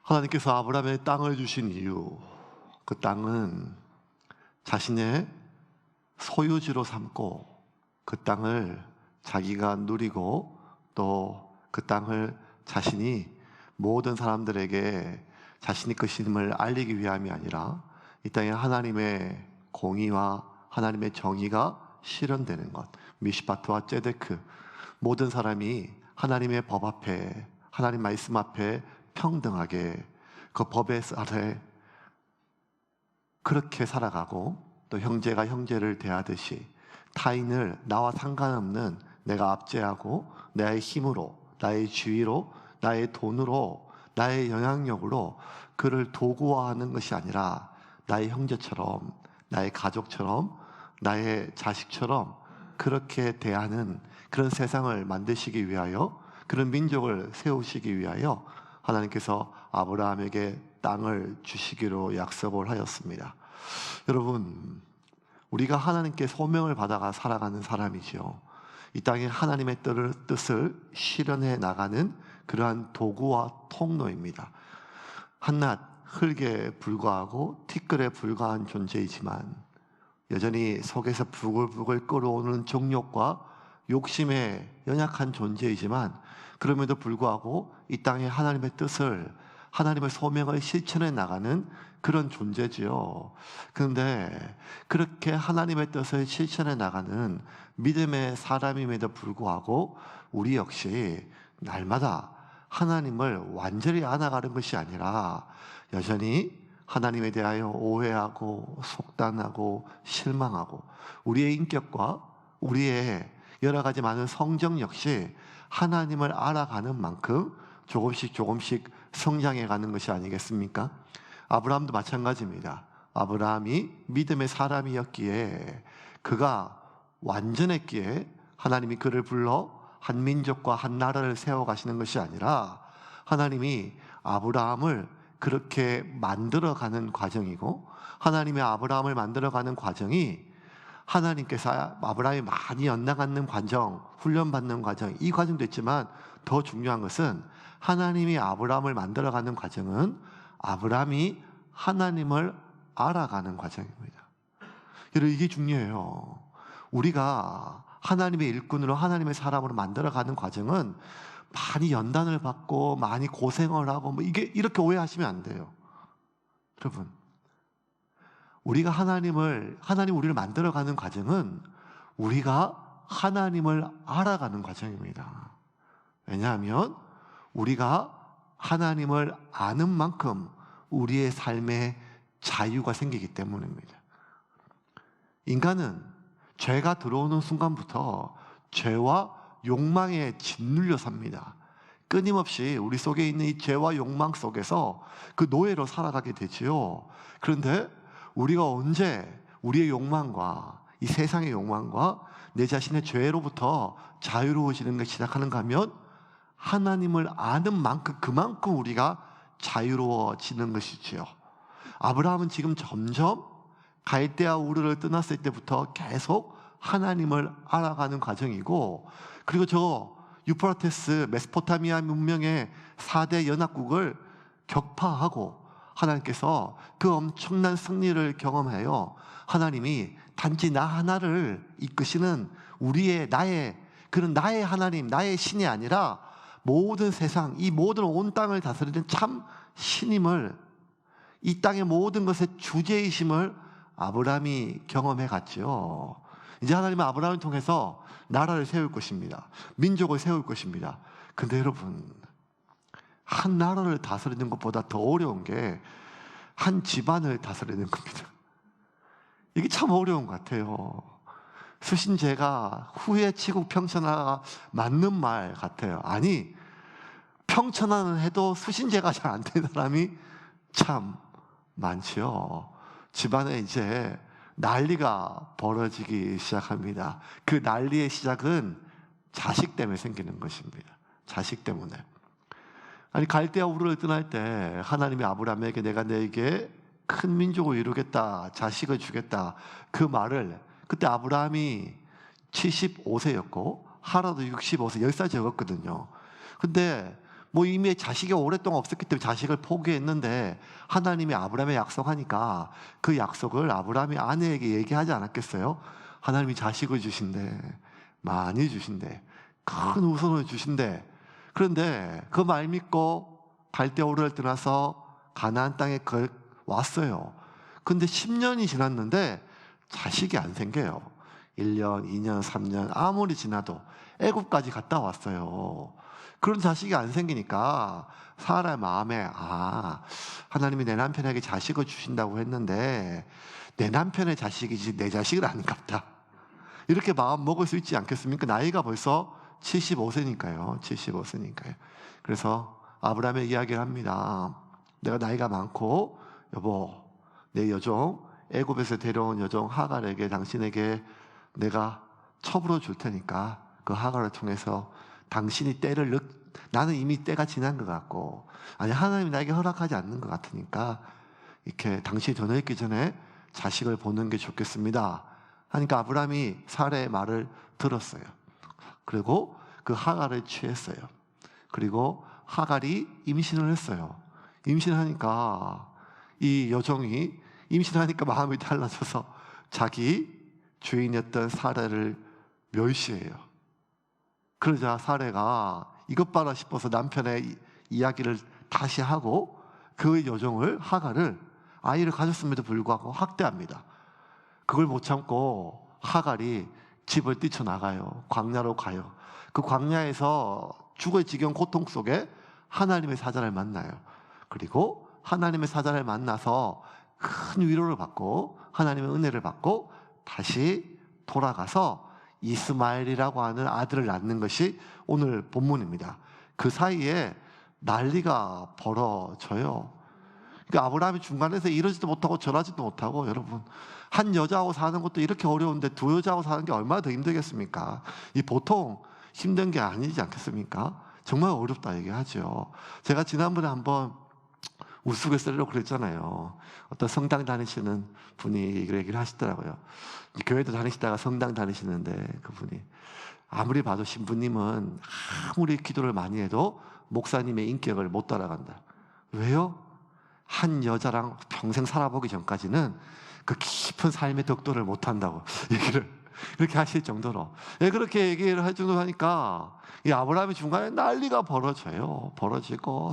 하나님께서 아브라함에게 땅을 주신 이유, 그 땅은 자신의 소유지로 삼고 그 땅을 자기가 누리고 또 그 땅을 자신이 모든 사람들에게 자신의 것임을 알리기 위함이 아니라 이 땅에 하나님의 공의와 하나님의 정의가 실현되는 것, 미시파트와 ጼ데크, 모든 사람이 하나님의 법 앞에, 하나님 말씀 앞에 평등하게 그 법의 아래 그렇게 살아가고, 또 형제가 형제를 대하듯이 타인을 나와 상관없는 내가 압제하고 나의 힘으로, 나의 지위로, 나의 돈으로, 나의 영향력으로 그를 도구화하는 것이 아니라 나의 형제처럼, 나의 가족처럼, 나의 자식처럼 그렇게 대하는 그런 세상을 만드시기 위하여, 그런 민족을 세우시기 위하여 하나님께서 아브라함에게 땅을 주시기로 약속을 하였습니다. 여러분, 우리가 하나님께 소명을 받아가 살아가는 사람이지요. 이 땅에 하나님의 뜻을 실현해 나가는 그러한 도구와 통로입니다. 한낱 흙에 불과하고 티끌에 불과한 존재이지만 여전히 속에서 부글부글 끓어오는 정욕과 욕심에 연약한 존재이지만, 그럼에도 불구하고 이 땅에 하나님의 뜻을, 하나님의 소명을 실천해 나가는 그런 존재지요. 그런데 그렇게 하나님의 뜻을 실천해 나가는 믿음의 사람임에도 불구하고 우리 역시 날마다 하나님을 완전히 안아가는 것이 아니라 여전히 하나님에 대하여 오해하고 속단하고 실망하고, 우리의 인격과 우리의 여러 가지 많은 성정 역시 하나님을 알아가는 만큼 조금씩 성장해 가는 것이 아니겠습니까? 아브라함도 마찬가지입니다. 아브라함이 믿음의 사람이었기에, 그가 완전했기에 하나님이 그를 불러 한 민족과 한 나라를 세워가시는 것이 아니라 하나님이 아브라함을 그렇게 만들어가는 과정이고, 하나님의 아브라함을 만들어가는 과정이 하나님께서 아브라함이 많이 연나가는 과정, 훈련받는 과정, 이 과정도 있지만 더 중요한 것은 하나님이 아브라함을 만들어가는 과정은 아브라함이 하나님을 알아가는 과정입니다. 여러분, 이게 중요해요. 우리가 하나님의 일꾼으로, 하나님의 사람으로 만들어가는 과정은 많이 연단을 받고 많이 고생을 하고 이게 이렇게 오해하시면 안 돼요. 여러분, 우리가 하나님 우리를 만들어가는 과정은 우리가 하나님을 알아가는 과정입니다. 왜냐하면 우리가 하나님을 아는 만큼 우리의 삶에 자유가 생기기 때문입니다. 인간은 죄가 들어오는 순간부터 죄와 욕망에 짓눌려 삽니다. 끊임없이 우리 속에 있는 이 죄와 욕망 속에서 그 노예로 살아가게 되지요. 그런데 우리가 언제 우리의 욕망과 이 세상의 욕망과 내 자신의 죄로부터 자유로워지는 것이 시작하는가 하면 하나님을 아는 만큼, 그만큼 우리가 자유로워지는 것이지요. 아브라함은 지금 점점 갈대아 우르를 떠났을 때부터 계속 하나님을 알아가는 과정이고, 그리고 저 유프라테스 메소포타미아 문명의 4대 연합국을 격파하고 하나님께서 그 엄청난 승리를 경험하여 하나님이 단지 나 하나를 이끄시는 나의 하나님, 나의 신이 아니라 모든 세상, 이 모든 온 땅을 다스리는 참 신임을, 이 땅의 모든 것의 주제이심을 아브라함이 경험해 갔죠. 이제 하나님은 아브라함을 통해서 나라를 세울 것입니다. 민족을 세울 것입니다. 근데 여러분, 한 나라를 다스리는 것보다 더 어려운 게 한 집안을 다스리는 겁니다. 이게 참 어려운 것 같아요. 수신제가 후회 치고 평천하가 맞는 말 같아요. 아니, 평천하는 해도 수신제가 잘 안 되는 사람이 참 많지요. 집안에 이제 난리가 벌어지기 시작합니다. 그 난리의 시작은 자식 때문에 생기는 것입니다. 자식 때문에. 아니, 갈대아 우르를 떠날 때 하나님이 아브라함에게 내가 너에게 큰 민족을 이루겠다, 자식을 주겠다, 그 말을, 그때 아브라함이 75세였고 하라도 65세, 10살 적었거든요. 근데 뭐 이미 자식이 오랫동안 없었기 때문에 자식을 포기했는데 하나님이 아브라함에 약속하니까 그 약속을 아브라함이 아내에게 얘기하지 않았겠어요? 하나님이 자식을 주신대, 많이 주신대, 큰 우선을 주신대. 그런데 그 말 믿고 갈대아 우르를 떠나서 가나안 땅에 왔어요. 근데 10년이 지났는데 자식이 안 생겨요. 1년, 2년, 3년 아무리 지나도 애굽까지 갔다 왔어요. 그런 자식이 안 생기니까 사라의 마음에 하나님이 내 남편에게 자식을 주신다고 했는데 내 남편의 자식이지 내 자식은 아닌갑다. 이렇게 마음 먹을 수 있지 않겠습니까? 나이가 벌써 75세니까요. 75세니까요. 그래서 아브라함의 이야기를 합니다. 내가 나이가 많고 여보, 내 여종 애굽에서 데려온 여종 하갈에게 당신에게 내가 첩으로 줄 테니까 그 하갈을 통해서 당신이 나는 이미 때가 지난 것 같고 아니 하나님이 나에게 허락하지 않는 것 같으니까 이렇게 당신이 더 늙기 전에 자식을 보는 게 좋겠습니다 하니까 아브라함이 사라의 말을 들었어요. 그리고 그 하갈을 취했어요. 그리고 하갈이 임신을 했어요. 임신하니까 이 여종이 임신하니까 마음이 달라져서 자기 주인이었던 사라를 멸시해요. 그러자 사라가 이것 봐라 싶어서 남편의 이야기를 다시 하고 그 여종을 하갈을 아이를 가졌음에도 불구하고 학대합니다. 그걸 못 참고 하갈이 집을 뛰쳐나가요. 광야로 가요. 그 광야에서 죽을 지경 고통 속에 하나님의 사자를 만나요. 그리고 하나님의 사자를 만나서 큰 위로를 받고 하나님의 은혜를 받고 다시 돌아가서 이스마엘이라고 하는 아들을 낳는 것이 오늘 본문입니다. 그 사이에 난리가 벌어져요. 그러니까 아브라함이 중간에서 이러지도 못하고 저러지도 못하고 여러분 한 여자하고 사는 것도 이렇게 어려운데 두 여자하고 사는 게 얼마나 더 힘들겠습니까? 이 보통 힘든 게 아니지 않겠습니까? 정말 어렵다 얘기하죠. 제가 지난번에 한번 우스갯소리로 그랬잖아요. 어떤 성당 다니시는 분이 얘기를 하시더라고요. 교회도 다니시다가 성당 다니시는데 그분이 아무리 봐도 신부님은 아무리 기도를 많이 해도 목사님의 인격을 못 따라간다. 왜요? 한 여자랑 평생 살아보기 전까지는 그 깊은 삶의 덕도를 못 한다고 얘기를 그렇게 하실 정도로 그렇게 얘기를 할 정도로 하니까 이 아브라함이 중간에 난리가 벌어지고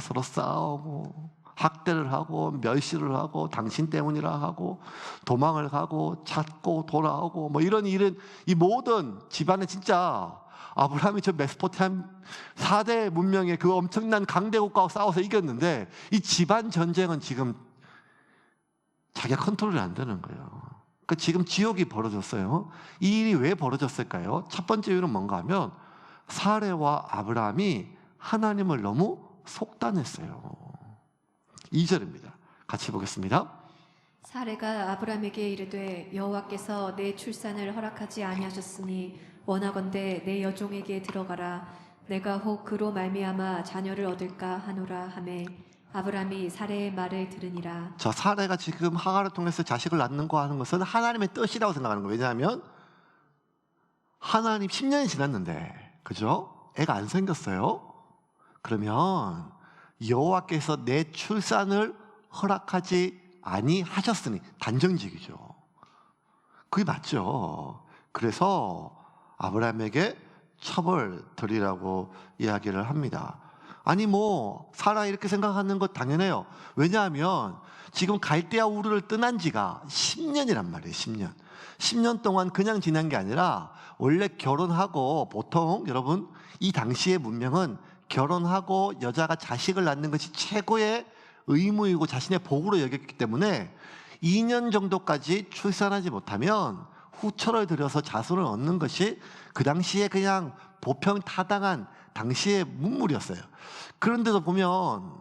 서로 싸우고 학대를 하고 멸시를 하고 당신 때문이라 하고 도망을 가고 찾고 돌아오고 뭐 이런 일은 이 모든 집안에 진짜 아브라함이 저 메소포타미아 4대 문명의 그 엄청난 강대국가와 싸워서 이겼는데 이 집안 전쟁은 지금 자기가 컨트롤이 안 되는 거예요. 그러니까 지금 지옥이 벌어졌어요. 이 일이 왜 벌어졌을까요? 첫 번째 이유는 뭔가 하면 사레와 아브라함이 하나님을 너무 속단했어요. 2절입니다. 같이 보겠습니다. 사레가 아브라함에게 이르되 여호와께서 내 출산을 허락하지 아니하셨으니 원하건대 내 여종에게 들어가라. 내가 혹 그로 말미암아 자녀를 얻을까 하노라 하매 아브라함이 사레의 말을 들으니라. 자, 사레가 지금 하갈을 통해서 자식을 낳는 거 하는 것은 하나님의 뜻이라고 생각하는 거예요. 왜냐하면 하나님 10년이 지났는데 그죠? 애가 안 생겼어요. 그러면 여호와께서 내 출산을 허락하지 아니하셨으니 단정직이죠. 그게 맞죠. 그래서 아브라함에게 첩을 드리라고 이야기를 합니다. 아니 뭐 사라 이렇게 생각하는 것 당연해요. 왜냐하면 지금 갈대아 우르를 떠난 지가 10년이란 말이에요. 10년 동안 그냥 지난 게 아니라 원래 결혼하고 보통 여러분 이 당시의 문명은 결혼하고 여자가 자식을 낳는 것이 최고의 의무이고 자신의 복으로 여겼기 때문에 2년 정도까지 출산하지 못하면 후처를 들여서 자손을 얻는 것이 그 당시에 그냥 보편타당한 당시의 문물이었어요. 그런데도 보면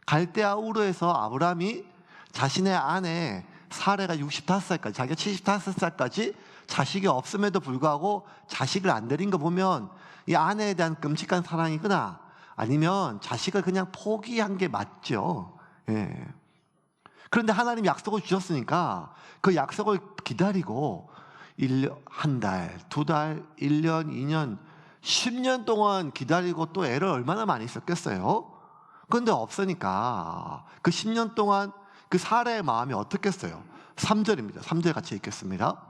갈대아 우르에서 아브라함이 자신의 아내 사레가 65살까지 자기가 75살까지 자식이 없음에도 불구하고 자식을 안 데린 거 보면 이 아내에 대한 끔찍한 사랑이거나 아니면 자식을 그냥 포기한 게 맞죠. 예. 그런데 하나님 약속을 주셨으니까 그 약속을 기다리고 한 달, 두 달, 1년, 2년 10년 동안 기다리고 또 애를 얼마나 많이 썼겠어요? 그런데 없으니까 그 10년 동안 그 사라의 마음이 어떻겠어요? 3절입니다. 3절 같이 읽겠습니다.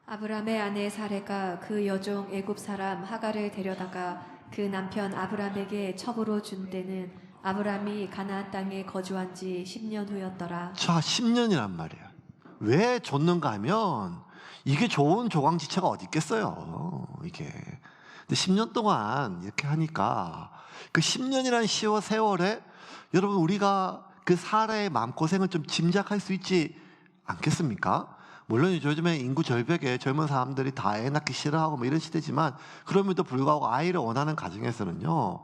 아브람의 아내 사레가 그 여종 애굽 사람 하갈을 데려다가 그 남편 아브람에게 첩으로 준 때는 아브람이 가나안 땅에 거주한 지 10년 후였더라. 자, 10년이란 말이에요. 왜 줬는가 하면 이게 좋은 조강지처가 어디 있겠어요, 이게. 근데 10년 동안 이렇게 하니까 그 10년이라는 세월에 여러분 우리가 그 사라의 마음고생을 좀 짐작할 수 있지 않겠습니까? 물론 요즘에 인구 절벽에 젊은 사람들이 다 애 낳기 싫어하고 뭐 이런 시대지만 그럼에도 불구하고 아이를 원하는 가정에서는요,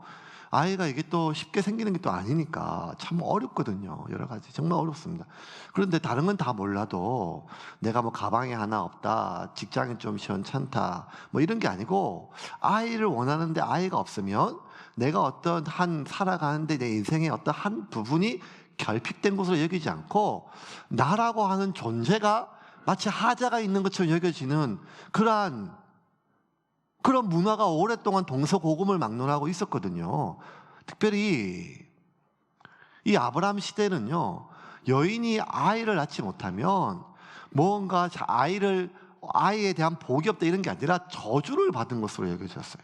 아이가 이게 또 쉽게 생기는 게 또 아니니까 참 어렵거든요. 여러 가지 정말 어렵습니다. 그런데 다른 건 다 몰라도 내가 뭐 가방이 하나 없다, 직장이 좀 시원찮다 뭐 이런 게 아니고 아이를 원하는데 아이가 없으면 내가 어떤 한 살아가는데 내 인생의 어떤 한 부분이 결핍된 것으로 여기지 않고 나라고 하는 존재가 마치 하자가 있는 것처럼 여겨지는 그런 문화가 오랫동안 동서고금을 막론하고 있었거든요. 특별히 이 아브라함 시대는요, 여인이 아이를 낳지 못하면 뭔가 아이에 대한 복이 없다 이런 게 아니라 저주를 받은 것으로 여겨졌어요.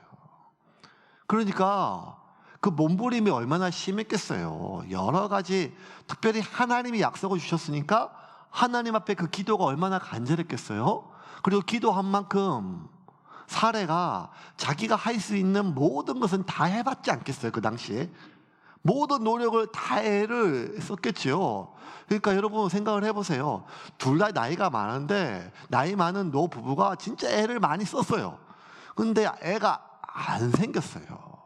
그러니까 그 몸부림이 얼마나 심했겠어요. 여러 가지, 특별히 하나님이 약속을 주셨으니까 하나님 앞에 그 기도가 얼마나 간절했겠어요. 그리고 기도한 만큼 사례가 자기가 할 수 있는 모든 것은 다 해봤지 않겠어요, 그 당시에. 모든 노력을 다 애를 썼겠지요. 그러니까 여러분 생각을 해보세요. 둘 다 나이가 많은데 나이 많은 노 부부가 진짜 애를 많이 썼어요. 근데 애가 안 생겼어요.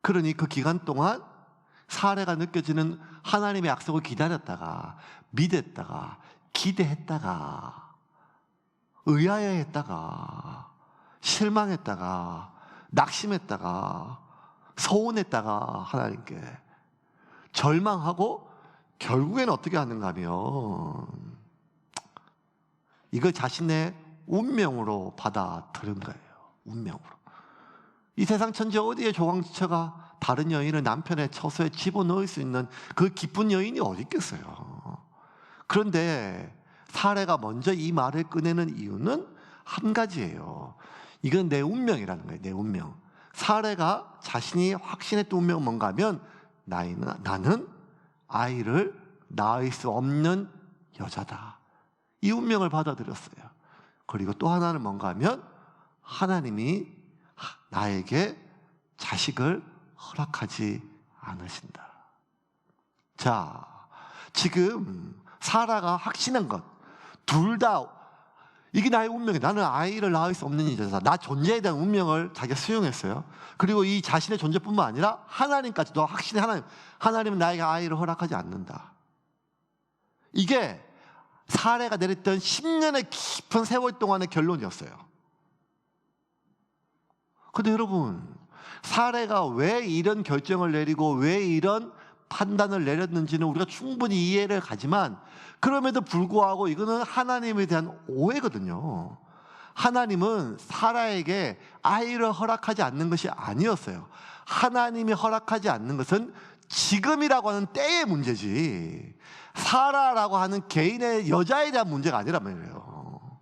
그러니 그 기간 동안 사례가 느껴지는 하나님의 약속을 기다렸다가 믿었다가 기대했다가 의아해했다가 실망했다가 낙심했다가 서운했다가 하나님께 절망하고 결국에는 어떻게 하는가 하면 이걸 자신의 운명으로 받아들인 거예요. 운명으로. 이 세상 천지 어디에 조강지처가 다른 여인을 남편의 처소에 집어넣을 수 있는 그 기쁜 여인이 어디 있겠어요. 그런데 사례가 먼저 이 말을 꺼내는 이유는 한 가지예요. 이건 내 운명이라는 거예요. 내 운명. 사례가 자신이 확신했던 운명은 뭔가 하면 나는 아이를 낳을 수 없는 여자다. 이 운명을 받아들였어요. 그리고 또 하나는 뭔가 하면 하나님이 나에게 자식을 허락하지 않으신다. 자, 지금 사라가 확신한 것, 둘 다 이게 나의 운명이야. 나는 아이를 낳을 수 없는 여자다. 나 존재에 대한 운명을 자기가 수용했어요. 그리고 이 자신의 존재뿐만 아니라 하나님까지도 확신해. 하나님은 나에게 아이를 허락하지 않는다. 이게 사례가 내렸던 10년의 깊은 세월 동안의 결론이었어요. 근데 여러분, 사례가 왜 이런 결정을 내리고 왜 이런 판단을 내렸는지는 우리가 충분히 이해를 가지만 그럼에도 불구하고 이거는 하나님에 대한 오해거든요. 하나님은 사라에게 아이를 허락하지 않는 것이 아니었어요. 하나님이 허락하지 않는 것은 지금이라고 하는 때의 문제지 사라라고 하는 개인의 여자에 대한 문제가 아니란 말이에요.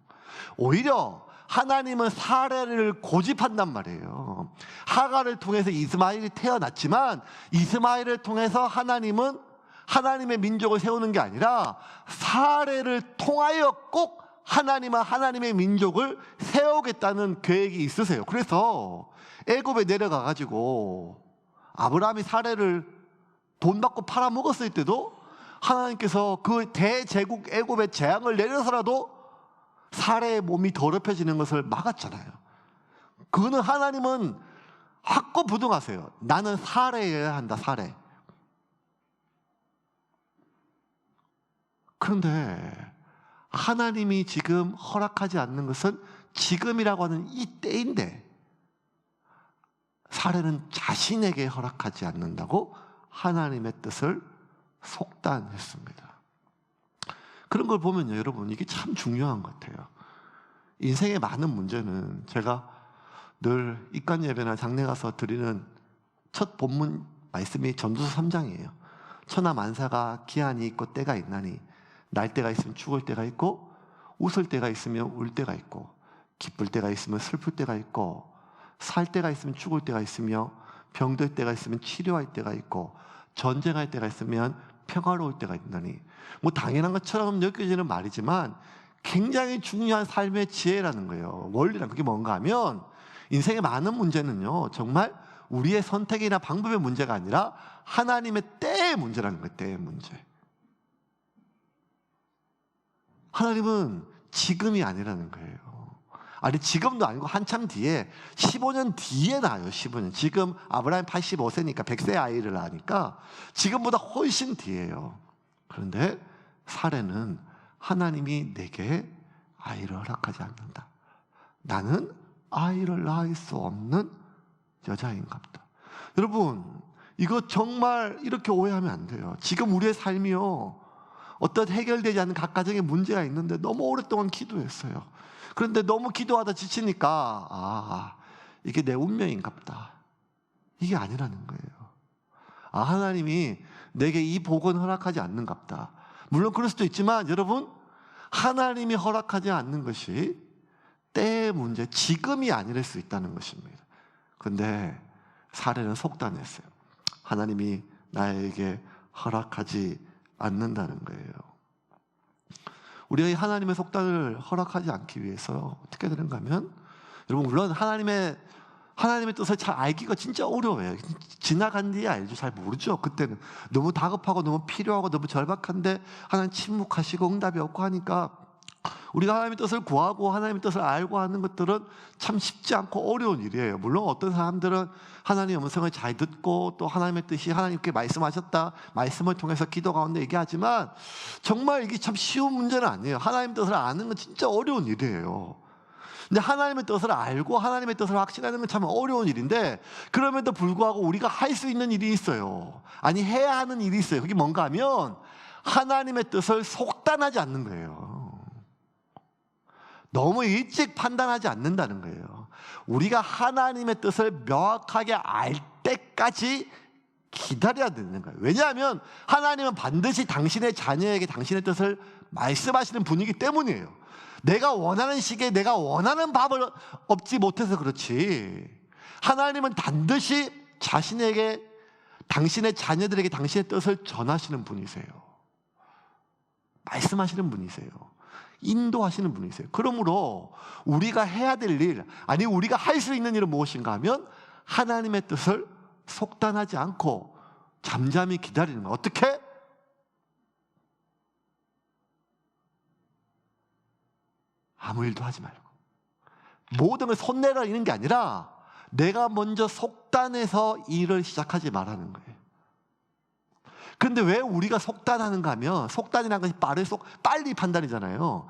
오히려 하나님은 사례를 고집한단 말이에요. 하갈을 통해서 이스마엘이 태어났지만 이스마엘을 통해서 하나님은 하나님의 민족을 세우는 게 아니라 사례를 통하여 꼭 하나님은 하나님의 민족을 세우겠다는 계획이 있으세요. 그래서 애굽에 내려가 가지고 아브라함이 사례를 돈 받고 팔아먹었을 때도 하나님께서 그 대제국 애굽의 재앙을 내려서라도 사례의 몸이 더럽혀지는 것을 막았잖아요. 그거는 하나님은 확고부동하세요. 나는 사례여야 한다. 사례. 그런데 하나님이 지금 허락하지 않는 것은 지금이라고 하는 이 때인데 사례는 자신에게 허락하지 않는다고 하나님의 뜻을 속단했습니다. 그런 걸 보면요, 여러분, 이게 참 중요한 것 같아요. 인생의 많은 문제는 제가 늘 입관 예배나 장례 가서 드리는 첫 본문 말씀이 전도서 3장이에요. 천하 만사가 기한이 있고 때가 있나니 날 때가 있으면 죽을 때가 있고 웃을 때가 있으면 울 때가 있고 기쁠 때가 있으면 슬플 때가 있고 살 때가 있으면 죽을 때가 있으며 병들 때가 있으면 치료할 때가 있고 전쟁할 때가 있으면 평화로울 때가 있나니. 뭐 당연한 것처럼 느껴지는 말이지만 굉장히 중요한 삶의 지혜라는 거예요. 원리란 그게 뭔가 하면 인생의 많은 문제는요 정말 우리의 선택이나 방법의 문제가 아니라 하나님의 때의 문제라는 거예요. 때의 문제. 하나님은 지금이 아니라는 거예요. 아니 지금도 아니고 한참 뒤에 15년 뒤에 나요. 15년. 지금 아브라함 85세니까 100세 아이를 낳으니까 지금보다 훨씬 뒤에요. 그런데 사례는 하나님이 내게 아이를 허락하지 않는다. 나는 아이를 낳을 수 없는 여자인갑다. 여러분 이거 정말 이렇게 오해하면 안 돼요. 지금 우리의 삶이요 어떤 해결되지 않는 각 가정에 문제가 있는데 너무 오랫동안 기도했어요. 그런데 너무 기도하다 지치니까 이게 내 운명인갑다. 이게 아니라는 거예요. 하나님이 내게 이 복은 허락하지 않는갑다. 물론 그럴 수도 있지만 여러분 하나님이 허락하지 않는 것이 때의 문제, 지금이 아닐 수 있다는 것입니다. 그런데 사례는 속단했어요. 하나님이 나에게 허락하지 않는다는 거예요. 우리가 하나님의 속단을 허락하지 않기 위해서 어떻게 되는가 하면 여러분 물론 하나님의 뜻을 잘 알기가 진짜 어려워요. 지나간 뒤에 알죠. 잘 모르죠. 그때는 너무 다급하고 너무 필요하고 너무 절박한데 하나님 침묵하시고 응답이 없고 하니까 우리가 하나님의 뜻을 구하고 하나님의 뜻을 알고 하는 것들은 참 쉽지 않고 어려운 일이에요. 물론 어떤 사람들은 하나님의 음성을 잘 듣고 또 하나님의 뜻이 하나님께 말씀하셨다 말씀을 통해서 기도 가운데 얘기하지만 정말 이게 참 쉬운 문제는 아니에요. 하나님의 뜻을 아는 건 진짜 어려운 일이에요. 근데 하나님의 뜻을 알고 하나님의 뜻을 확신하는 건 참 어려운 일인데 그럼에도 불구하고 우리가 할 수 있는 일이 있어요. 아니 해야 하는 일이 있어요. 그게 뭔가 하면 하나님의 뜻을 속단하지 않는 거예요. 너무 일찍 판단하지 않는다는 거예요. 우리가 하나님의 뜻을 명확하게 알 때까지 기다려야 되는 거예요. 왜냐하면 하나님은 반드시 당신의 자녀에게 당신의 뜻을 말씀하시는 분이기 때문이에요. 내가 원하는 시기에 내가 원하는 밥을 얻지 못해서 그렇지 하나님은 반드시 자신에게 당신의 자녀들에게 당신의 뜻을 전하시는 분이세요. 말씀하시는 분이세요. 인도하시는 분이세요. 그러므로 우리가 해야 될 일, 아니 우리가 할 수 있는 일은 무엇인가 하면 하나님의 뜻을 속단하지 않고 잠잠히 기다리는 거예요. 어떻게? 아무 일도 하지 말고 모든 걸 손내라 이런 게 아니라 내가 먼저 속단해서 일을 시작하지 말라는 거예요. 그런데 왜 우리가 속단하는가 하면 속단이라는 것이 빨리 판단이잖아요.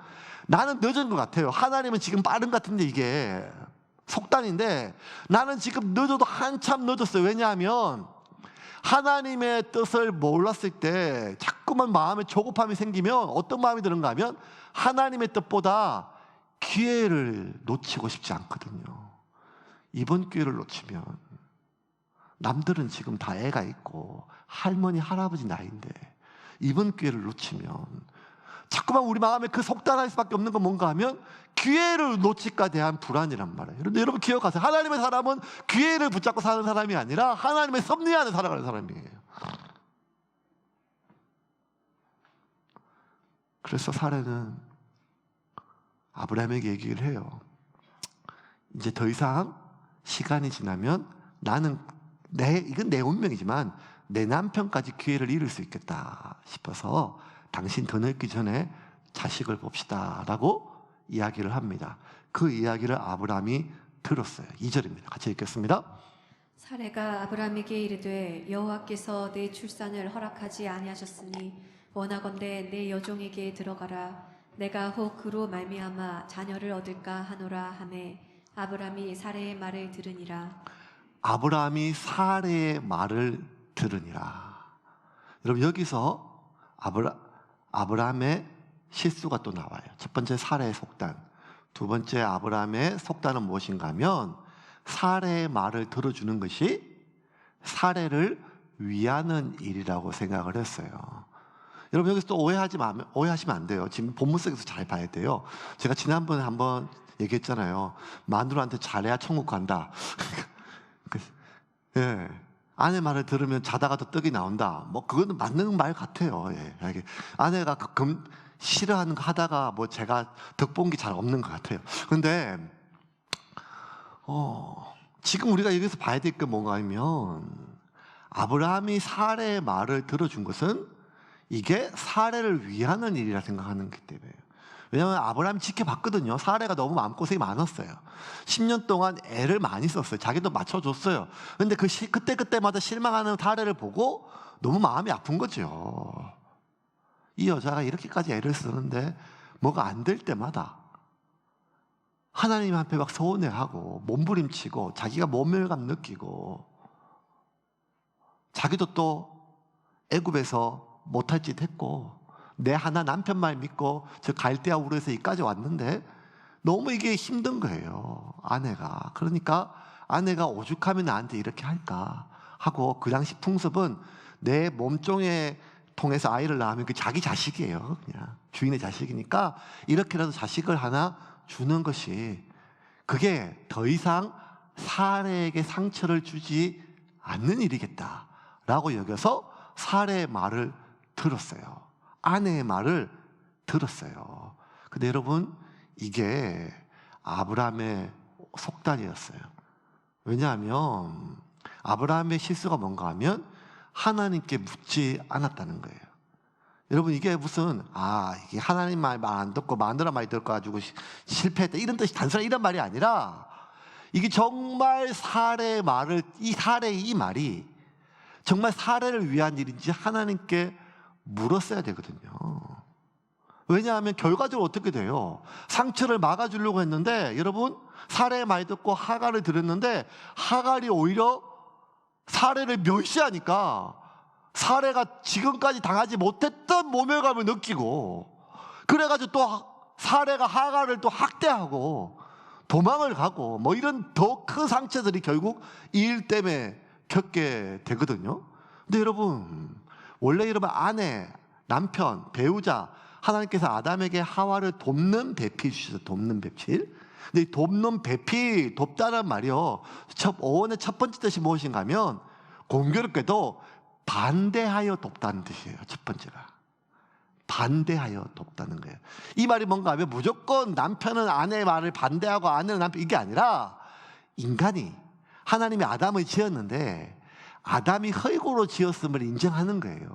나는 늦은 것 같아요. 하나님은 지금 빠른 것 같은데 이게 속단인데 나는 지금 늦어도 한참 늦었어요. 왜냐하면 하나님의 뜻을 몰랐을 때 자꾸만 마음에 조급함이 생기면 어떤 마음이 드는가 하면 하나님의 뜻보다 기회를 놓치고 싶지 않거든요. 이번 기회를 놓치면 남들은 지금 다 애가 있고 할머니 할아버지 나이인데 이번 기회를 놓치면 자꾸만 우리 마음에 그 속단할 수밖에 없는 건 뭔가 하면 기회를 놓칠까 대한 불안이란 말이에요. 그런데 여러분 기억하세요. 하나님의 사람은 기회를 붙잡고 사는 사람이 아니라 하나님의 섭리 안에 살아가는 사람이에요. 그래서 사례는 아브라함에게 얘기를 해요. 이제 더 이상 시간이 지나면 나는 이건 내 운명이지만 내 남편까지 기회를 잃을 수 있겠다 싶어서 당신 더 늙기 전에 자식을 봅시다 라고 이야기를 합니다. 그 이야기를 아브라함이 들었어요. 2절입니다. 같이 읽겠습니다. 사례가 아브라함에게 이르되 여호와께서 내 출산을 허락하지 아니하셨으니 원하건대 내 여종에게 들어가라. 내가 혹 그로 말미암아 자녀를 얻을까 하노라 하매 아브라함이 사례의 말을 들으니라. 아브라함이 사례의 말을 들으니라. 여러분 여기서 아브라함의 실수가 또 나와요. 첫 번째 사례의 속단, 두 번째 아브라함의 속단은 무엇인가 하면 사례의 말을 들어주는 것이 사례를 위하는 일이라고 생각을 했어요. 여러분 여기서 또 오해하시면 안 돼요. 지금 본문 속에서 잘 봐야 돼요. 제가 지난번에 한번 얘기했잖아요. 마누라한테 잘해야 천국 간다. 예. 아내 말을 들으면 자다가 더 떡이 나온다. 뭐 그거는 맞는 말 같아요. 예. 아내가 가끔 싫어하는 거 하다가 뭐 제가 덕본 게 잘 없는 것 같아요. 그런데 지금 우리가 여기서 봐야 될 게 뭔가 하면 아브라함이 사례의 말을 들어준 것은 이게 사례를 위하는 일이라 생각하는 게 때문에. 왜냐하면 아브라함이 지켜봤거든요. 사례가 너무 마음고생이 많았어요. 10년 동안 애를 많이 썼어요. 자기도 맞춰줬어요. 그런데 그때마다 실망하는 사례를 보고 너무 마음이 아픈 거죠. 이 여자가 이렇게까지 애를 쓰는데 뭐가 안 될 때마다 하나님 앞에 막 서운해하고 몸부림치고 자기가 모멸감 느끼고 자기도 또 애굽에서 못할 짓 했고 내 하나 남편 말 믿고 저 갈대아 우르에서 여기까지 왔는데 너무 이게 힘든 거예요. 아내가. 그러니까 아내가 오죽하면 나한테 이렇게 할까 하고 그 당시 풍습은 내 몸종에 통해서 아이를 낳으면 그 자기 자식이에요. 그냥 주인의 자식이니까 이렇게라도 자식을 하나 주는 것이 그게 더 이상 사례에게 상처를 주지 않는 일이겠다라고 여겨서 사례의 말을 들었어요. 아내의 말을 들었어요. 근데 여러분 이게 아브라함의 속단이었어요. 왜냐하면 아브라함의 실수가 뭔가 하면 하나님께 묻지 않았다는 거예요. 여러분 이게 무슨 이게 하나님 말 안 듣고 마누라 말 들어가지고 실패했다 이런 뜻이 단순한 이런 말이 아니라 이게 정말 사례의 말을 이 말이 정말 사례를 위한 일인지 하나님께 물었어야 되거든요. 왜냐하면 결과적으로 어떻게 돼요? 상처를 막아주려고 했는데 여러분 사례의 말 듣고 하갈을 들였는데 하갈이 오히려 사례를 멸시하니까 사례가 지금까지 당하지 못했던 모멸감을 느끼고 그래가지고 또 사례가 하갈을 또 학대하고 도망을 가고 뭐 이런 더 큰 상처들이 결국 이 일 때문에 겪게 되거든요. 근데 여러분 원래 여러분 아내, 남편, 배우자 하나님께서 아담에게 하와를 돕는 배필 주셔서 돕는 배필. 근데 이 돕는 배필, 돕다는 말이요. 어원의 첫 번째 뜻이 무엇인가 하면 공교롭게도 반대하여 돕다는 뜻이에요. 첫 번째가. 반대하여 돕다는 거예요. 이 말이 뭔가 하면 무조건 남편은 아내의 말을 반대하고 아내는 남편 이게 아니라 인간이 하나님이 아담을 지었는데 아담이 흙으로 지었음을 인정하는 거예요.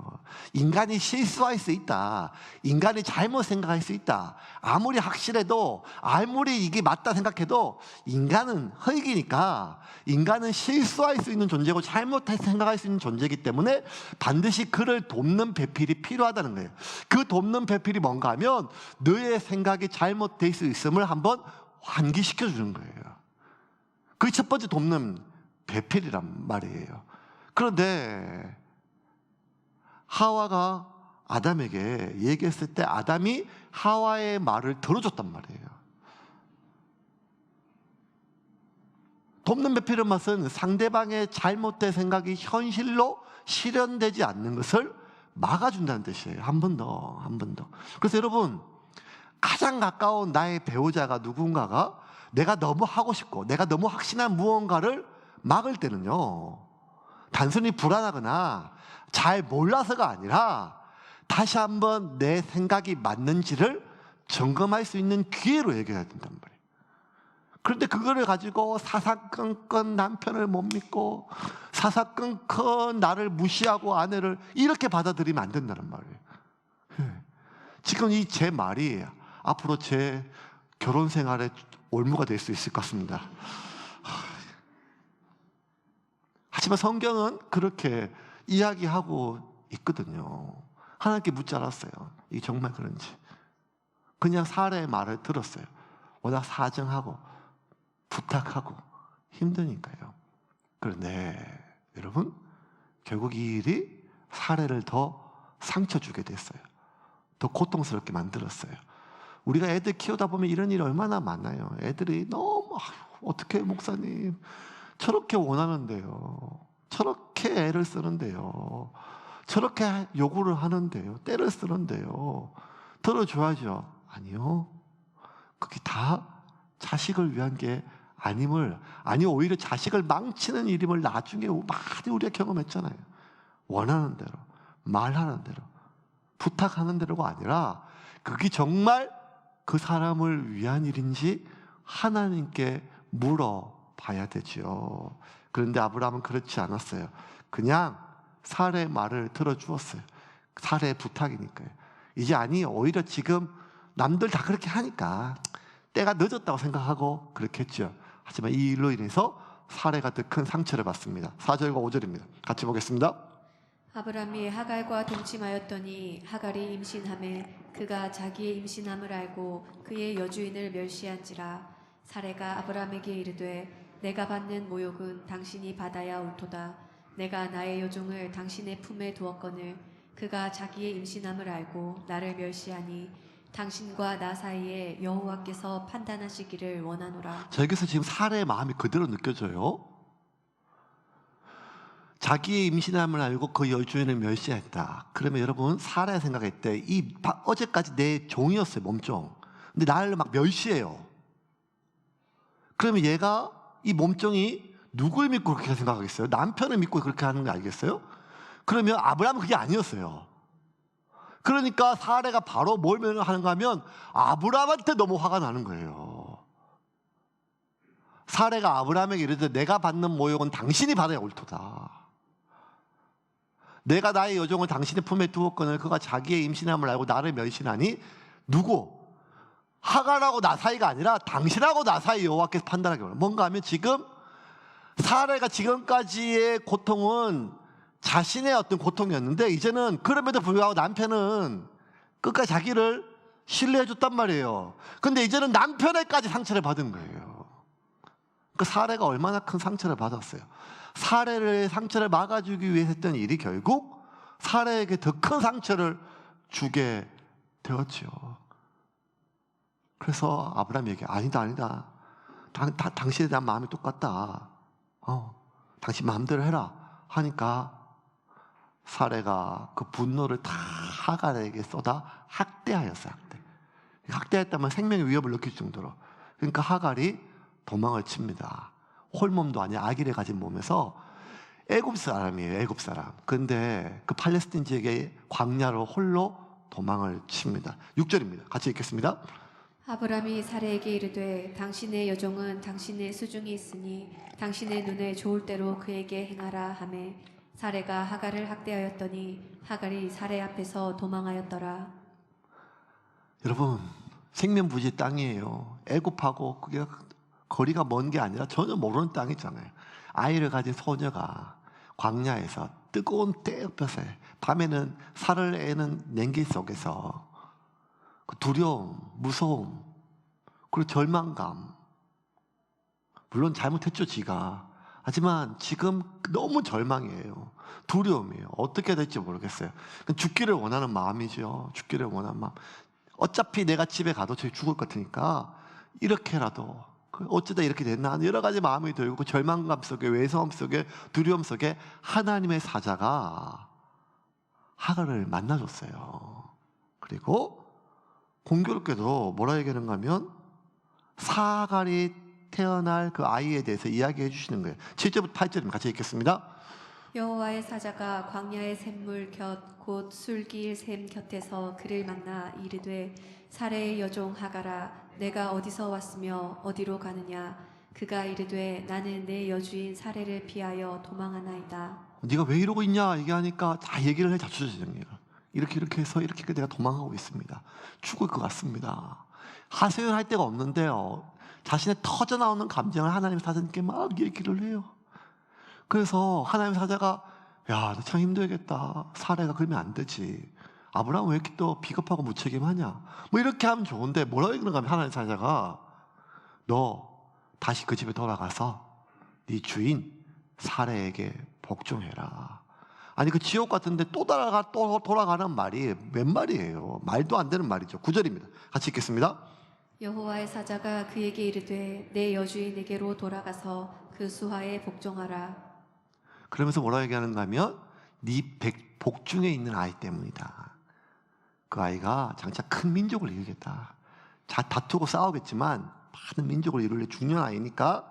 인간이 실수할 수 있다. 인간이 잘못 생각할 수 있다. 아무리 확실해도 아무리 이게 맞다 생각해도 인간은 흙이니까 인간은 실수할 수 있는 존재고 잘못 생각할 수 있는 존재이기 때문에 반드시 그를 돕는 배필이 필요하다는 거예요. 그 돕는 배필이 뭔가 하면 너의 생각이 잘못될 수 있음을 한번 환기시켜 주는 거예요. 그게 첫 번째 돕는 배필이란 말이에요. 그런데 하와가 아담에게 얘기했을 때 아담이 하와의 말을 들어줬단 말이에요. 돕는 배필의 맛은 상대방의 잘못된 생각이 현실로 실현되지 않는 것을 막아준다는 뜻이에요. 한 번 더, 한 번 더. 그래서 여러분 가장 가까운 나의 배우자가 누군가가 내가 너무 하고 싶고 내가 너무 확신한 무언가를 막을 때는요 단순히 불안하거나 잘 몰라서가 아니라 다시 한번 내 생각이 맞는지를 점검할 수 있는 기회로 얘기해야 된단 말이에요. 그런데 그거를 가지고 사사건건 남편을 못 믿고 사사건건 나를 무시하고 아내를 이렇게 받아들이면 안 된다는 말이에요. 지금 이 제 말이 앞으로 제 결혼 생활에 올무가 될 수 있을 것 같습니다. 하지만 성경은 그렇게 이야기하고 있거든요. 하나님께 묻지 않았어요. 이게 정말 그런지. 그냥 사례의 말을 들었어요. 워낙 사정하고 부탁하고 힘드니까요. 그런데 여러분 결국 이 일이 사례를 더 상처 주게 됐어요. 더 고통스럽게 만들었어요. 우리가 애들 키우다 보면 이런 일이 얼마나 많아요. 애들이 너무 어떻게 목사님 저렇게 원하는데요. 저렇게 애를 쓰는데요. 저렇게 요구를 하는데요. 때를 쓰는데요. 들어줘야죠. 아니요. 그게 다 자식을 위한 게 아니 오히려 자식을 망치는 일임을 나중에 많이 우리가 경험했잖아요. 원하는 대로, 말하는 대로, 부탁하는 대로가 아니라 그게 정말 그 사람을 위한 일인지 하나님께 물어봐야 되지요. 그런데 아브라함은 그렇지 않았어요. 그냥 사라의 말을 들어주었어요. 사라의 부탁이니까요. 이제 오히려 지금 남들 다 그렇게 하니까 때가 늦었다고 생각하고 그렇게 했죠. 하지만 이 일로 인해서 사라가 더 큰 상처를 받습니다. 4절과 5절입니다. 같이 보겠습니다. 아브람이 하갈과 동침하였더니 하갈이 임신하매 그가 자기의 임신함을 알고 그의 여주인을 멸시한지라. 사레가 아브람에게 이르되 내가 받는 모욕은 당신이 받아야 옳도다. 내가 나의 여종을 당신의 품에 두었거늘 그가 자기의 임신함을 알고 나를 멸시하니 당신과 나 사이에 여호와께서 판단하시기를 원하노라. 자, 여기서 지금 사라의 마음이 그대로 느껴져요. 자기의 임신함을 알고 그 여주인을 멸시했다. 그러면 여러분 사라가 생각할 때 어제까지 내 종이었어요. 몸종. 근데 나를 막 멸시해요. 그러면 얘가 이 몸종이 누굴 믿고 그렇게 생각하겠어요? 남편을 믿고 그렇게 하는 거 알겠어요? 그러면 아브라함은 그게 아니었어요. 그러니까 사라가 바로 뭘 하는가 하면 아브라함한테 너무 화가 나는 거예요. 사라가 아브라함에게 이르되 내가 받는 모욕은 당신이 받아야 옳도다. 내가 나의 여종을 당신의 품에 두었거늘 그가 자기의 임신함을 알고 나를 멸시하니 누구? 하갈하고 나 사이가 아니라 당신하고 나 사이 여호와께서 판단하기 원해요. 뭔가 하면 지금 사라가 지금까지의 고통은 자신의 어떤 고통이었는데 이제는 그럼에도 불구하고 남편은 끝까지 자기를 신뢰해 줬단 말이에요. 근데 이제는 남편에까지 상처를 받은 거예요. 그 사라가 얼마나 큰 상처를 받았어요. 사라의 상처를 막아주기 위해 했던 일이 결국 사라에게 더 큰 상처를 주게 되었죠. 그래서 아브라함이 얘기해. 아니다. 당신에 대한 마음이 똑같다. 당신 마음대로 해라. 하니까 사라가 그 분노를 다 하갈에게 쏟아 학대하였어요. 학대했다면 생명의 위협을 느낄 정도로. 그러니까 하갈이 도망을 칩니다. 홀몸도 아니야. 아기를 가진 몸에서 애굽 사람이에요. 애굽 사람. 근데 그 팔레스틴 지역의 광야로 홀로 도망을 칩니다. 6절입니다. 같이 읽겠습니다. 아브람이 사레에게 이르되 당신의 여종은 당신의 수중이 있으니 당신의 눈에 좋을 대로 그에게 행하라 하매 사레가 하갈을 학대하였더니 하갈이 사레 앞에서 도망하였더라. 여러분 생명부지 땅이에요. 애굽하고 그게 거리가 먼 게 아니라 전혀 모르는 땅이잖아요. 아이를 가진 소녀가 광야에서 뜨거운 떼역볕에 밤에는 살을 애는 냉기 속에서 그 두려움, 무서움, 그리고 절망감. 물론 잘못했죠, 지가. 하지만 지금 너무 절망이에요. 두려움이에요. 어떻게 될지 모르겠어요. 죽기를 원하는 마음이죠. 죽기를 원하는 마음. 어차피 내가 집에 가도 저희 죽을 것 같으니까 이렇게라도 어쩌다 이렇게 됐나 여러 가지 마음이 들고 그 절망감 속에 외로움 속에 두려움 속에 하나님의 사자가 하갈을 만나줬어요. 그리고 공교롭게도 뭐라 얘기하는가 하면 사갈이 태어날 그 아이에 대해서 이야기해 주시는 거예요. 7절부터 8절입니다. 같이 읽겠습니다. 여호와의 사자가 광야의 샘물 곁 곧 술길 샘 곁에서 그를 만나 이르되 사레의 여종 하갈아 내가 어디서 왔으며 어디로 가느냐. 그가 이르되 나는 내 여주인 사레를 피하여 도망하나이다. 네가 왜 이러고 있냐 얘기하니까 다 얘기를 해 자초지종이에요. 이렇게 해서 이렇게 내가 도망하고 있습니다. 죽을 것 같습니다. 하소연할 데가 없는데요. 자신의 터져 나오는 감정을 하나님 사자님께 막 얘기를 해요. 그래서 하나님 사자가 야, 너 참 힘들겠다. 사례가 그러면 안 되지. 아브라함 왜 이렇게 또 비겁하고 무책임하냐? 뭐 이렇게 하면 좋은데 뭐라고 얘기하는가 하면 하나님 사자가 너 다시 그 집에 돌아가서 네 주인 사례에게 복종해라. 아니 그 지옥 같은데 또 돌아가는 말이 몇 말이에요? 말도 안 되는 말이죠. 9절입니다. 같이 읽겠습니다. 여호와의 사자가 그에게 이르되 내 여주인에게로 돌아가서 그 수하에 복종하라. 그러면서 뭐라 얘기하는가 하면 네 복중에 있는 아이 때문이다. 그 아이가 장차 큰 민족을 이루겠다. 다투고 싸우겠지만 많은 민족을 이룰 중요한 아이니까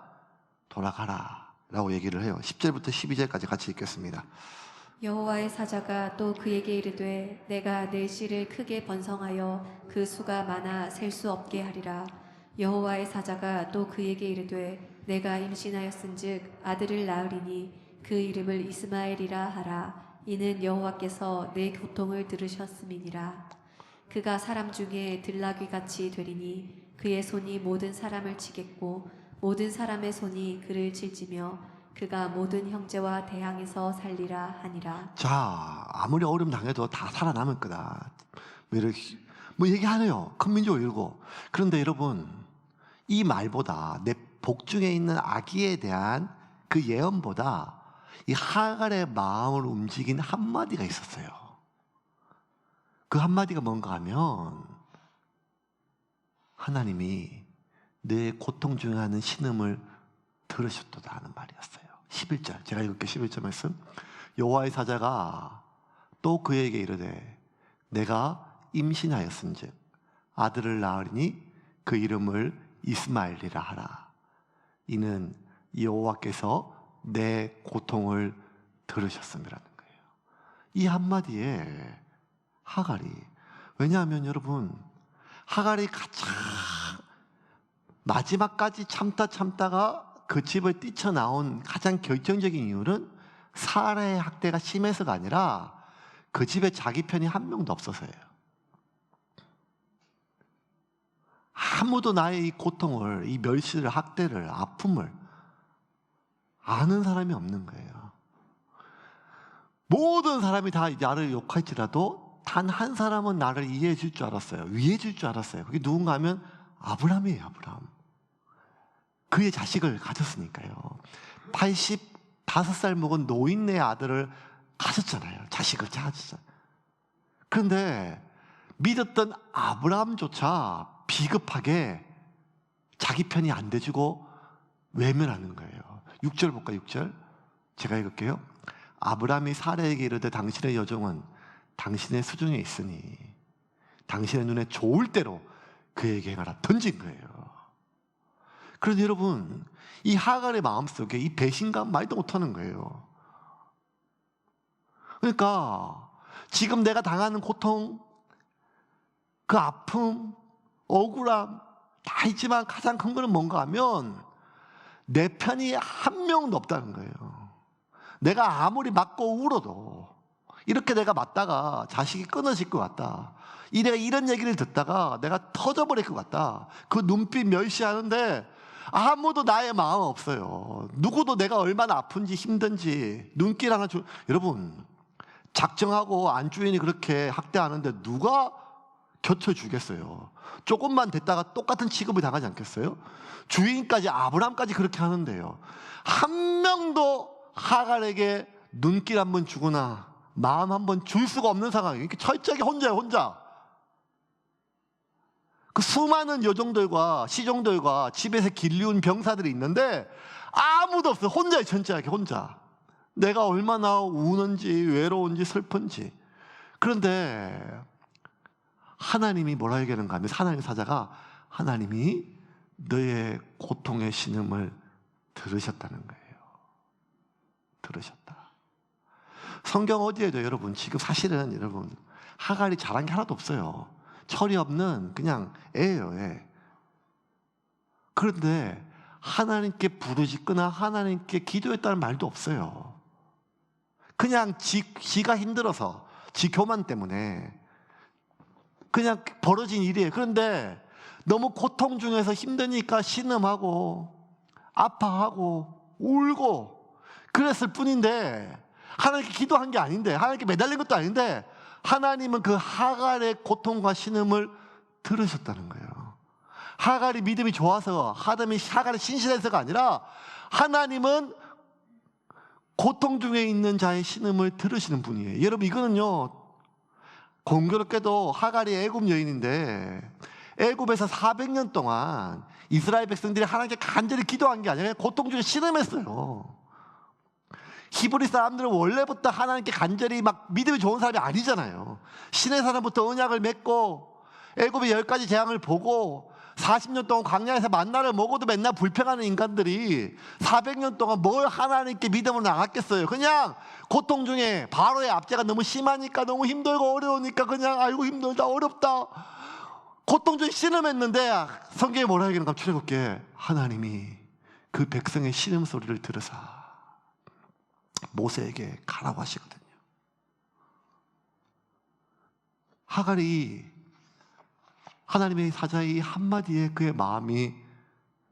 돌아가라 라고 얘기를 해요. 10절부터 12절까지 같이 읽겠습니다. 여호와의 사자가 또 그에게 이르되 내가 내 씨를 크게 번성하여 그 수가 많아 셀 수 없게 하리라. 여호와의 사자가 또 그에게 이르되 내가 임신하였은즉 아들을 낳으리니 그 이름을 이스마엘이라 하라. 이는 여호와께서 내 고통을 들으셨음이니라. 그가 사람 중에 들나귀같이 되리니 그의 손이 모든 사람을 치겠고 모든 사람의 손이 그를 칠지며 그가 모든 형제와 대항에서 살리라 하니라. 자, 아무리 어려움 당해도 다 살아남을 거다. 뭐 얘기하네요. 큰 민족을 이루고. 그런데 여러분, 이 말보다 내 복중에 있는 아기에 대한 그 예언보다 이 하갈의 마음을 움직인 한마디가 있었어요. 그 한마디가 뭔가 하면 하나님이 내 고통 중에 하는 신음을 들으셨도다 하는 말이었어요. 11절 제가 읽을게요. 11절 말씀. 여호와의 사자가 또 그에게 이르되 내가 임신하였은즉 아들을 낳으리니 그 이름을 이스마엘이라 하라. 이는 여호와께서 내 고통을 들으셨음이라는 거예요. 이 한마디에 하갈이, 왜냐하면 여러분 하갈이 가장 마지막까지 참다가 그 집을 뛰쳐나온 가장 결정적인 이유는 사라의 학대가 심해서가 아니라 그 집에 자기 편이 한 명도 없어서예요. 아무도 나의 이 고통을, 이 멸시를, 학대를, 아픔을 아는 사람이 없는 거예요. 모든 사람이 다 나를 욕할지라도 단 한 사람은 나를 이해해 줄 줄 알았어요. 위해 줄 줄 알았어요. 그게 누군가 하면 아브라함이에요. 아브라함. 그의 자식을 가졌으니까요. 85살 먹은 노인네 아들을 가졌잖아요. 자식을 가졌잖아요. 그런데 믿었던 아브라함조차 비겁하게 자기 편이 안 돼주고 외면하는 거예요. 6절 볼까요? 6절 제가 읽을게요. 아브라함이 사라에게 이르되 당신의 여종은 당신의 수중에 있으니 당신의 눈에 좋을 대로 그에게 행하라. 던진 거예요. 그런데 여러분, 이 하갈의 마음속에 이 배신감 말도 못하는 거예요. 그러니까 지금 내가 당하는 고통, 그 아픔, 억울함 다 있지만 가장 큰 거는 뭔가 하면 내 편이 한 명도 없다는 거예요. 내가 아무리 맞고 울어도 이렇게 내가 맞다가 자식이 끊어질 것 같다. 내가 이런 얘기를 듣다가 내가 터져버릴 것 같다. 그 눈빛 멸시하는데 아무도 나의 마음 없어요. 누구도 내가 얼마나 아픈지 힘든지 눈길 하나 여러분, 작정하고 안주인이 그렇게 학대하는데 누가 곁쳐주겠어요? 조금만 됐다가 똑같은 취급을 당하지 않겠어요? 주인까지, 아브람까지 그렇게 하는데요. 한 명도 하갈에게 눈길 한번 주거나 마음 한번 줄 수가 없는 상황이에요. 이렇게 철저하게 혼자예요. 혼자. 그 수많은 여종들과 시종들과 집에서 길리운 병사들이 있는데 아무도 없어요. 혼자예요. 철저하게 혼자. 내가 얼마나 우는지 외로운지 슬픈지. 그런데 하나님이 뭐라 얘기하는가 하면 하나님의 사자가 하나님이 너의 고통의 신음을 들으셨다는 거예요. 들으셨다. 성경 어디에도 여러분 지금 사실은 여러분 하갈이 잘한 게 하나도 없어요. 철이 없는 그냥 애예요. 애. 그런데 하나님께 부르짖거나 하나님께 기도했다는 말도 없어요. 그냥 지가 힘들어서 지 교만 때문에 그냥 벌어진 일이에요. 그런데 너무 고통 중에서 힘드니까 신음하고 아파하고 울고 그랬을 뿐인데 하나님께 기도한 게 아닌데 하나님께 매달린 것도 아닌데 하나님은 그 하갈의 고통과 신음을 들으셨다는 거예요. 하갈이 믿음이 좋아서 하갈이 신실해서가 아니라 하나님은 고통 중에 있는 자의 신음을 들으시는 분이에요. 여러분, 이거는요, 공교롭게도 하갈이 애굽 여인인데 애굽에서 400년 동안 이스라엘 백성들이 하나님께 간절히 기도한 게 아니라 고통 중에 신음했어요. 히브리 사람들은 원래부터 하나님께 간절히 막 믿음이 좋은 사람이 아니잖아요. 신의 사람부터 언약을 맺고 애굽의 10가지 재앙을 보고 40년 동안 광야에서 만나를 먹어도 맨날 불평하는 인간들이 400년 동안 뭘 하나님께 믿음으로 나갔겠어요. 그냥 고통 중에 바로의 압제가 너무 심하니까, 너무 힘들고 어려우니까 그냥 아이고 힘들다 어렵다 고통 중에 신음했는데, 성경에 뭐라 얘기하는가 출애굽기에 하나님이 그 백성의 신음 소리를 들으사 모세에게 가라고 하시거든요. 하갈이 하나님의 사자의 한마디에 그의 마음이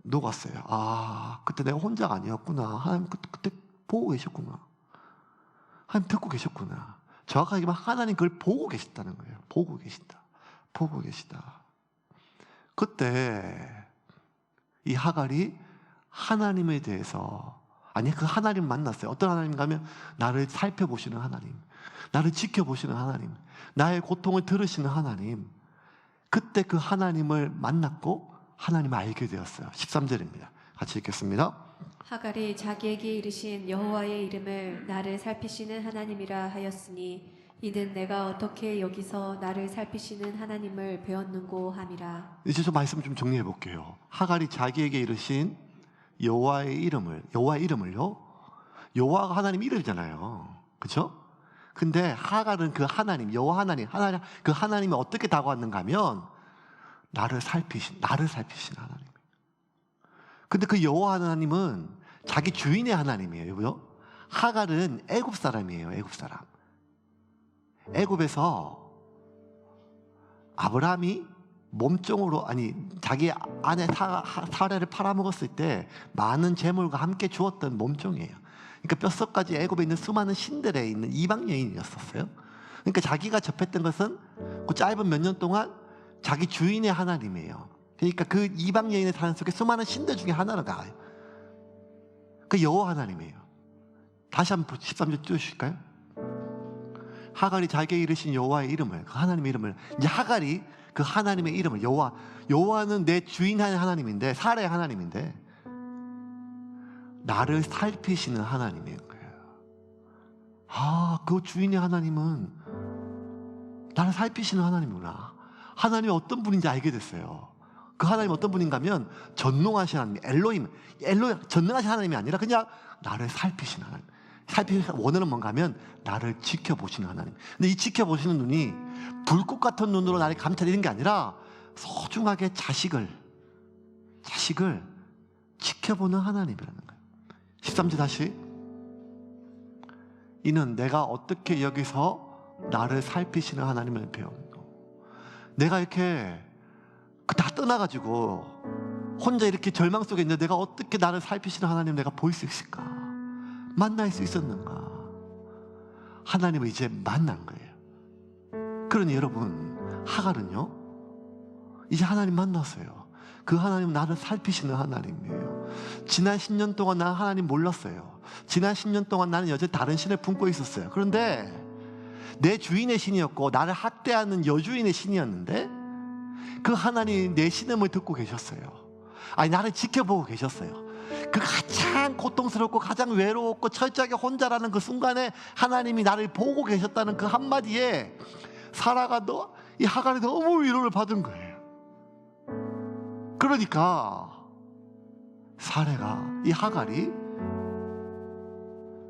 녹았어요. 아, 그때 내가 혼자가 아니었구나. 하나님 그때 보고 계셨구나. 하나님 듣고 계셨구나. 정확하게 말하면 하나님 그걸 보고 계셨다는 거예요. 보고 계신다. 보고 계시다. 그때 이 하갈이 하나님에 대해서, 아니 그 하나님 만났어요. 어떤 하나님인가 하면 나를 살펴보시는 하나님, 나를 지켜보시는 하나님, 나의 고통을 들으시는 하나님. 그때 그 하나님을 만났고 하나님을 알게 되었어요. 13절입니다. 같이 읽겠습니다. 하갈이 자기에게 이르신 여호와의 이름을 나를 살피시는 하나님이라 하였으니 이는 내가 어떻게 여기서 나를 살피시는 하나님을 배웠는고 함이라. 이제 좀 말씀 좀 정리해 볼게요. 하갈이 자기에게 이르신 여호와의 이름을요. 여호와가 하나님 이름이잖아요. 그렇죠? 근데 하갈은 그 하나님, 여호와 하나님, 그 하나님이 어떻게 다가왔는가 하면 나를 살피신 하나님. 근데 그 여호와 하나님은 자기 주인의 하나님이에요. 하갈은 애굽 사람이에요. 애굽 사람. 애굽에서 아브라함이 몸종으로, 아니 자기 아내 사라를 팔아먹었을 때 많은 재물과 함께 주었던 몸종이에요. 그러니까 뼛속까지 애굽에 있는 수많은 신들에 있는 이방 여인이었었어요. 그러니까 자기가 접했던 것은 그 짧은 몇 년 동안 자기 주인의 하나님이에요. 그러니까 그 이방 여인의 사연 속에 수많은 신들 중에 하나가 그 여호와 하나님이에요. 다시 한번 13절 띄워주실까요? 하갈이 자기에게 이르신 여호와의 이름을, 그 하나님의 이름을, 이제 하갈이 그 하나님의 이름을, 여호와는 내 주인의 하나님인데, 사례의 하나님인데 나를 살피시는 하나님인 거예요. 아, 그 주인의 하나님은 나를 살피시는 하나님이구나. 하나님이 어떤 분인지 알게 됐어요. 그 하나님이 어떤 분인가 하면 전능하신 하나님, 엘로힘, 전능하신 하나님이 아니라 그냥 나를 살피시는 하나님. 살피시는 원어는 뭔가 하면 나를 지켜보시는 하나님. 근데 이 지켜보시는 눈이 불꽃 같은 눈으로 나를 감찰하는 게 아니라 소중하게 자식을 지켜보는 하나님이라는 거예요. 13절 다시. 이는 내가 어떻게 여기서 나를 살피시는 하나님을 배우는 거. 내가 이렇게 다 떠나가지고 혼자 이렇게 절망 속에 있는데 내가 어떻게 나를 살피시는 하나님을 내가 볼 수 있을까? 만날 수 있었는가? 하나님을 이제 만난 거예요. 그러니 여러분, 하갈은요 이제 하나님 만났어요. 그 하나님은 나를 살피시는 하나님이에요. 지난 10년 동안 나는 하나님 몰랐어요. 지난 10년 동안 나는 여전히 다른 신을 품고 있었어요. 그런데 내 주인의 신이었고 나를 학대하는 여주인의 신이었는데 그 하나님이 내 신음을 듣고 계셨어요. 아니, 나를 지켜보고 계셨어요. 그 가장 고통스럽고 가장 외로웠고 철저하게 혼자라는 그 순간에 하나님이 나를 보고 계셨다는 그 한마디에 사라가 이 하갈이 너무 위로를 받은 거예요. 그러니까 이 하갈이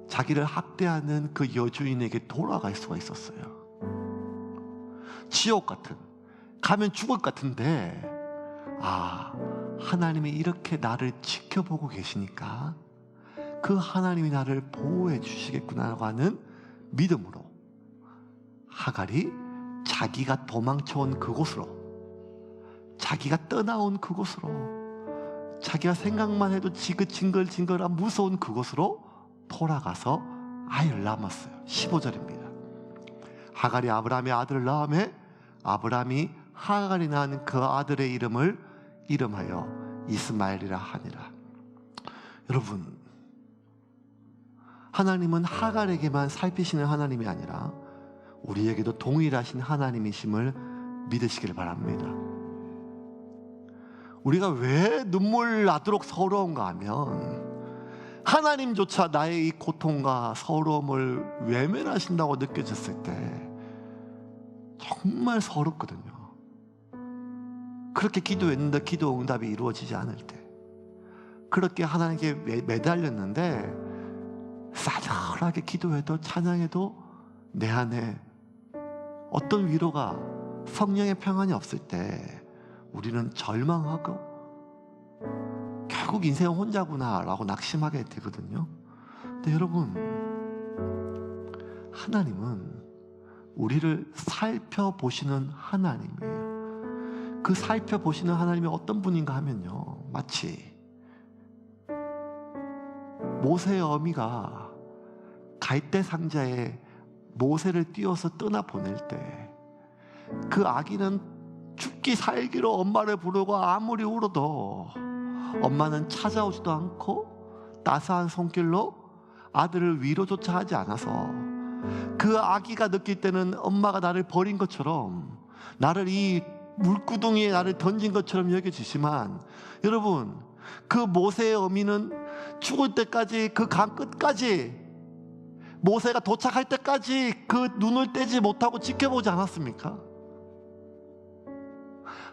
자기를 학대하는 그 여주인에게 돌아갈 수가 있었어요. 지옥 같은, 가면 죽을 것 같은데, 아, 하나님이 이렇게 나를 지켜보고 계시니까 그 하나님이 나를 보호해 주시겠구나라고 하는 믿음으로 하갈이 자기가 도망쳐온 그곳으로, 자기가 떠나온 그곳으로, 자기가 생각만 해도 징글징글한 무서운 그곳으로 돌아가서 아이를 낳았어요. 15절입니다. 하갈이 아브라함의 아들을 낳음에 아브라함이 하갈이 낳은 그 아들의 이름하여 이스마엘이라 하니라. 여러분, 하나님은 하갈에게만 살피시는 하나님이 아니라 우리에게도 동일하신 하나님이심을 믿으시길 바랍니다. 우리가 왜 눈물 나도록 서러운가 하면 하나님조차 나의 이 고통과 서러움을 외면하신다고 느껴졌을 때 정말 서럽거든요. 그렇게 기도했는데 기도 응답이 이루어지지 않을 때, 그렇게 하나님께 매달렸는데 싸늘하게 기도해도 찬양해도 내 안에 어떤 위로가, 성령의 평안이 없을 때 우리는 절망하고 결국 인생은 혼자구나 라고 낙심하게 되거든요. 근데 여러분, 하나님은 우리를 살펴보시는 하나님이에요. 그 살펴보시는 하나님이 어떤 분인가 하면요, 마치 모세의 어미가 갈대 상자에 모세를 띄워서 떠나보낼 때 그 아기는 죽기 살기로 엄마를 부르고 아무리 울어도 엄마는 찾아오지도 않고 따스한 손길로 아들을 위로조차 하지 않아서 그 아기가 느낄 때는 엄마가 나를 버린 것처럼, 나를 이 물구덩이에 나를 던진 것처럼 여겨지지만, 여러분, 그 모세의 어미는 죽을 때까지, 그 강 끝까지, 모세가 도착할 때까지 그 눈을 떼지 못하고 지켜보지 않았습니까?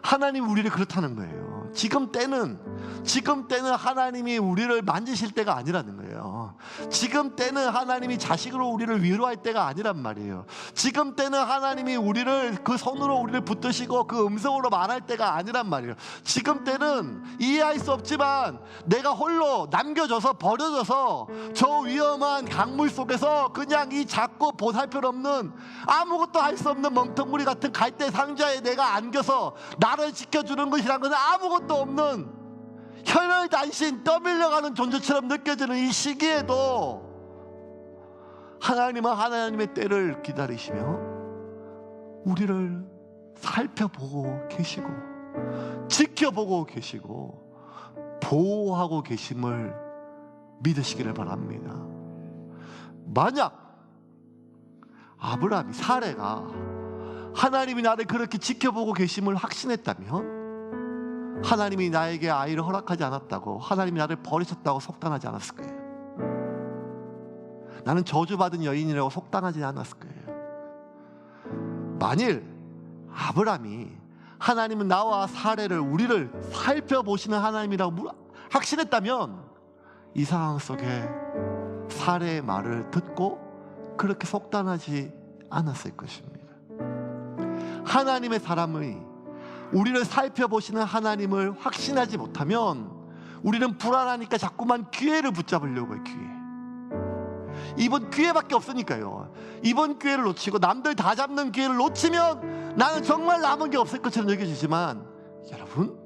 하나님 우리를 그렇다는 거예요. 지금 때는 하나님이 우리를 만지실 때가 아니라는 거예요. 지금 때는 하나님이 자식으로 우리를 위로할 때가 아니란 말이에요. 지금 때는 하나님이 우리를 그 손으로 우리를 붙드시고 그 음성으로 말할 때가 아니란 말이에요. 지금 때는 이해할 수 없지만 내가 홀로 남겨져서 버려져서 저 위험한 강물 속에서 그냥 이 작고 보살필 없는, 아무것도 할 수 없는 멍텅구리 같은 갈대 상자에 내가 안겨서 나를 지켜주는 것이란 것은 아무것도 없는 혈혈단신 떠밀려가는 존재처럼 느껴지는 이 시기에도 하나님은 하나님의 때를 기다리시며 우리를 살펴보고 계시고 지켜보고 계시고 보호하고 계심을 믿으시기를 바랍니다. 만약 아브라함이, 사레가 하나님이 나를 그렇게 지켜보고 계심을 확신했다면 하나님이 나에게 아이를 허락하지 않았다고, 하나님이 나를 버리셨다고 속단하지 않았을 거예요. 나는 저주받은 여인이라고 속단하지 않았을 거예요. 만일 아브라함이 하나님은 나와 사레를, 우리를 살펴보시는 하나님이라고 확신했다면 이 상황 속에 사레의 말을 듣고 그렇게 속단하지 않았을 것입니다. 하나님의 사람의, 우리를 살펴보시는 하나님을 확신하지 못하면 우리는 불안하니까 자꾸만 기회를 붙잡으려고 해요. 기회. 이번 기회밖에 없으니까요. 이번 기회를 놓치고 남들 다 잡는 기회를 놓치면 나는 정말 남은 게 없을 것처럼 여겨지지만, 여러분,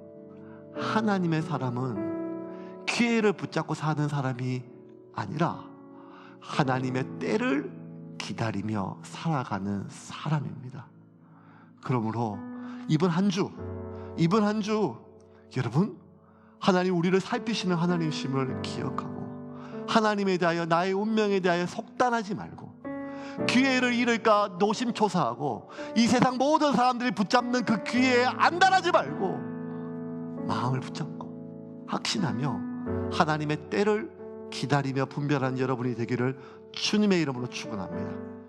하나님의 사람은 기회를 붙잡고 사는 사람이 아니라 하나님의 때를 기다리며 살아가는 사람입니다. 그러므로 이번 한 주 여러분, 하나님 우리를 살피시는 하나님이심을 기억하고 하나님에 대하여, 나의 운명에 대하여 속단하지 말고 기회를 잃을까 노심초사하고 이 세상 모든 사람들이 붙잡는 그 기회에 안달하지 말고 마음을 붙잡고 확신하며 하나님의 때를 기다리며 분별하는 여러분이 되기를 주님의 이름으로 축원합니다.